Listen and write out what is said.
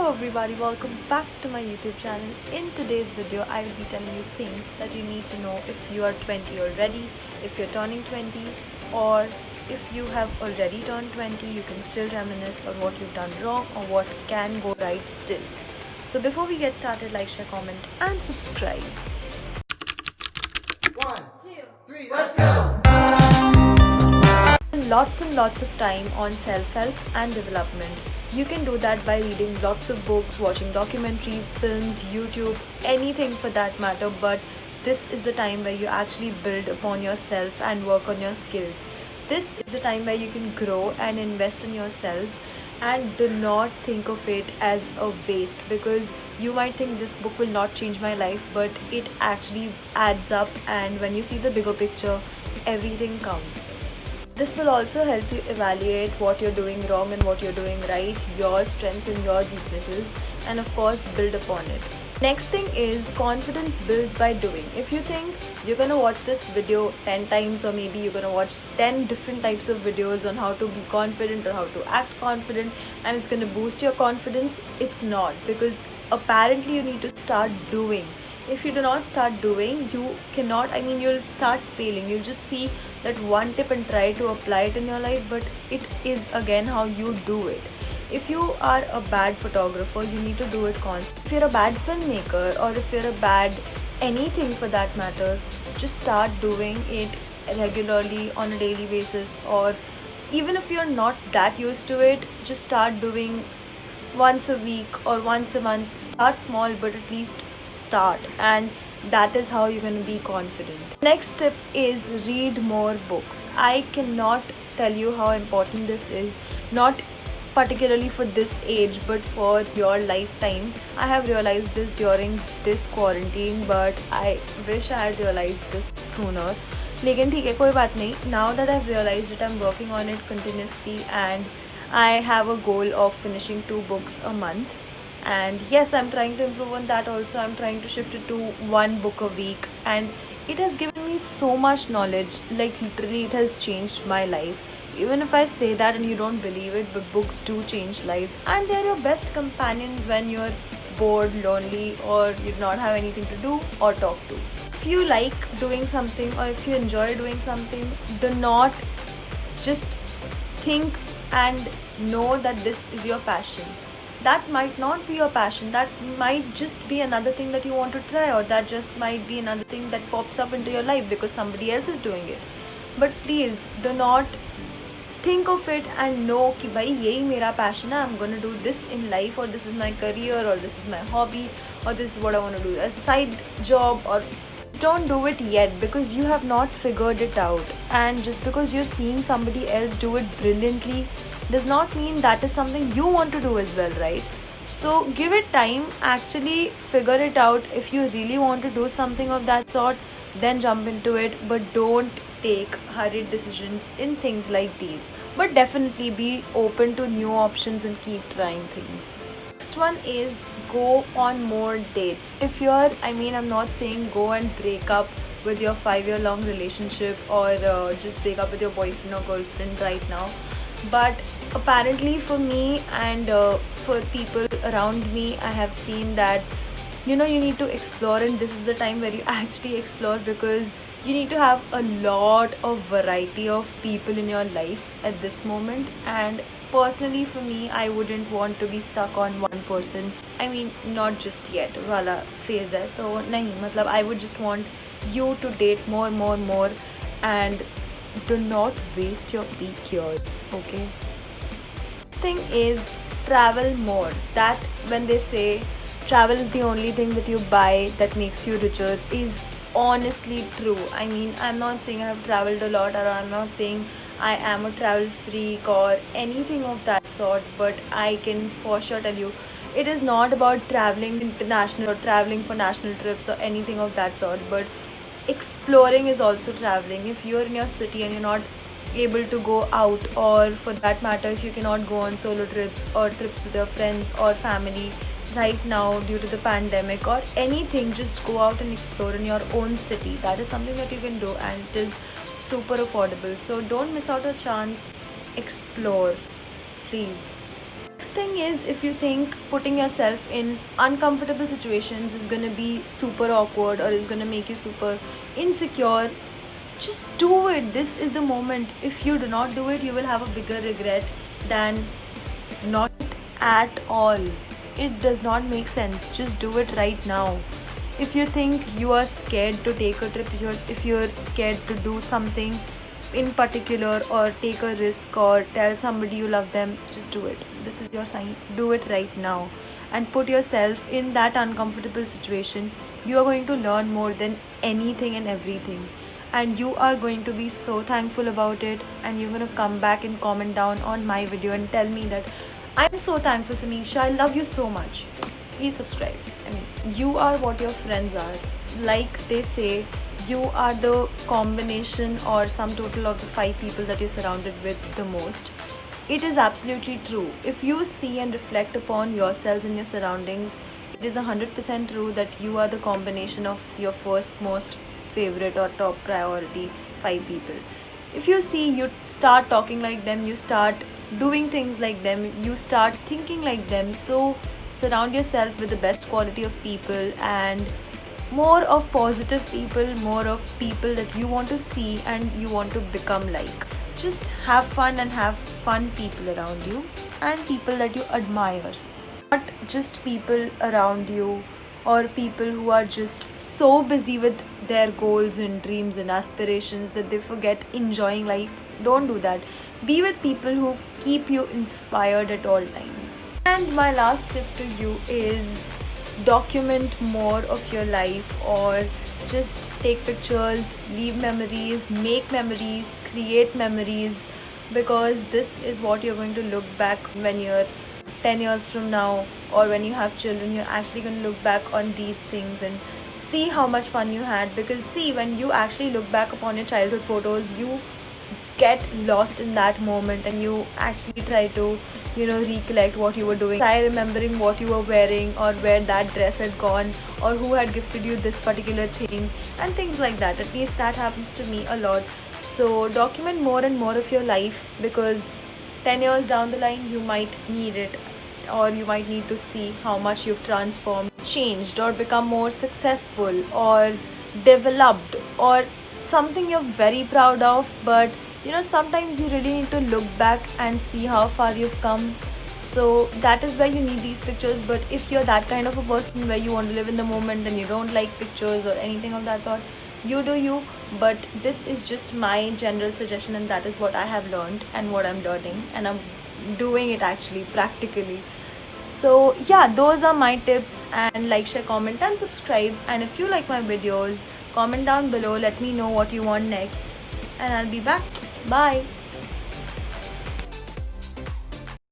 everybody, welcome back to my YouTube channel. In today's video, I will be telling you things that you need to know if you are 20 already, if you're turning 20, or if you have already turned 20, you can still reminisce on what you've done wrong or what can go right still. So before we get started, like, share, comment and subscribe. 1, 2, 3, let's go! Lots and lots of time on self-help and development. You can do that by reading lots of books, watching documentaries, films, YouTube, anything for that matter, but this is the time where you actually build upon yourself and work on your skills. This is the time where you can grow and invest in yourselves, and do not think of it as a waste, because you might think this book will not change my life, but it actually adds up, and when you see the bigger picture, everything counts. This will also help you evaluate what you're doing wrong and what you're doing right, your strengths and your weaknesses, and of course build upon it. Next thing is confidence builds by doing. If you think you're gonna watch this video 10 times, or maybe you're gonna watch 10 different types of videos on how to be confident or how to act confident, and it's gonna boost your confidence, it's not, because apparently you need to start doing. If you do not start doing, you cannot, you'll start failing. You'll just see that one tip and try to apply it in your life, but it is again how you do it. If you are a bad photographer, you need to do it constantly. If you're a bad filmmaker, or if you're a bad anything for that matter, just start doing it regularly on a daily basis, or even if you're not that used to it, just start doing once a week or once a month. Start small, but at least start, and that is how you're going to be confident. Next tip is read more books. I cannot tell you how important this is, not particularly for this age but for your lifetime. I have realized this during this quarantine, but I wish I had realized this sooner. लेकिन ठीक है, कोई बात नहीं. Now that I've realized it, I'm working on it continuously, and I have a goal of finishing 2 books a month. And yes, I'm trying to improve on that also. I'm trying to shift it to 1 book a week, and it has given me so much knowledge. Like literally it has changed my life. Even if I say that and you don't believe it, but books do change lives, and they're your best companions when you're bored, lonely, or you do not have anything to do or talk to. If you like doing something, or if you enjoy doing something, do not just think and know that this is your passion. That might not be your passion. That might just be another thing that you want to try, or that just might be another thing that pops up into your life because somebody else is doing it. But please do not think of it and know कि भाई यही मेरा passion है, I'm gonna do this in life, or this is my career, or this is my hobby, or this is what I want to do as a side job. Or don't do it yet, because you have not figured it out, and just because you're seeing somebody else do it brilliantly does not mean that is something you want to do as well, right? So give it time, actually figure it out. If you really want to do something of that sort, then jump into it, but don't take hurried decisions in things like these. But definitely be open to new options and keep trying things. Next one is go on more dates. If you're, I'm not saying go and break up with your 5-year-long relationship, or just break up with your boyfriend or girlfriend right now. But apparently for me and for people around me, I have seen that you need to explore, and this is the time where you actually explore, because you need to have a lot of variety of people in your life at this moment. And personally for me, I wouldn't want to be stuck on one person. Not just yet, wala phase hai to nahi, I would just want you to date more, and do not waste your peak years, okay? Thing is travel more. That when they say travel is the only thing that you buy that makes you richer is honestly true. I'm not saying I have traveled a lot, or I'm not saying I am a travel freak or anything of that sort, but I can for sure tell you it is not about traveling international or traveling for national trips or anything of that sort, but exploring is also traveling. If you're in your city and you're not able to go out, or for that matter if you cannot go on solo trips or trips with your friends or family right now due to the pandemic or anything, just go out and explore in your own city. That is something that you can do, and it is super affordable. So don't miss out a chance. Explore, please. thing is, if you think putting yourself in uncomfortable situations is gonna be super awkward or is gonna make you super insecure, just do it. This is the moment. If you do not do it, you will have a bigger regret than not at all. It does not make sense. Just do it right now. If you think you are scared to take a trip, if you're scared to do something in particular or take a risk or tell somebody you love them, just do it. This is your sign. Do it right now and put yourself in that uncomfortable situation. You are going to learn more than anything and everything, and you are going to be so thankful about it, and you're going to come back and comment down on my video and tell me that I'm so thankful, Samisha, I love you so much. Please subscribe. I mean, you are what your friends are. Like they say, you are the combination or sum total of the 5 people that you're surrounded with the most. It is absolutely true. If you see and reflect upon yourselves and your surroundings, it is 100% true that you are the combination of your first most favorite or top priority 5 people. If you see, you start talking like them, you start doing things like them, you start thinking like them. So surround yourself with the best quality of people and more of positive people, more of people that you want to see and you want to become like. Just have fun and have fun people around you and people that you admire. Not just people around you or people who are just so busy with their goals and dreams and aspirations that they forget enjoying life. Don't do that. Be with people who keep you inspired at all times. And my last tip to you is document more of your life, or just take pictures, leave memories, make memories, create memories, because this is what you're going to look back when you're 10 years from now, or when you have children. You're actually going to look back on these things and see how much fun you had. Because see, when you actually look back upon your childhood photos, you get lost in that moment and you actually try to recollect what you were doing, try remembering what you were wearing or where that dress had gone or who had gifted you this particular thing and things like that. At least that happens to me a lot. So document more and more of your life, because 10 years down the line you might need it, or you might need to see how much you've transformed, changed, or become more successful or developed, or something you're very proud of. But sometimes you really need to look back and see how far you've come. So that is why you need these pictures. But if you're that kind of a person where you want to live in the moment and you don't like pictures or anything of that sort, you do you. But this is just my general suggestion, and that is what I have learned and what I'm learning, and I'm doing it actually practically. So yeah, those are my tips. And like, share, comment and subscribe. And if you like my videos, comment down below, let me know what you want next, and I'll be back. Bye.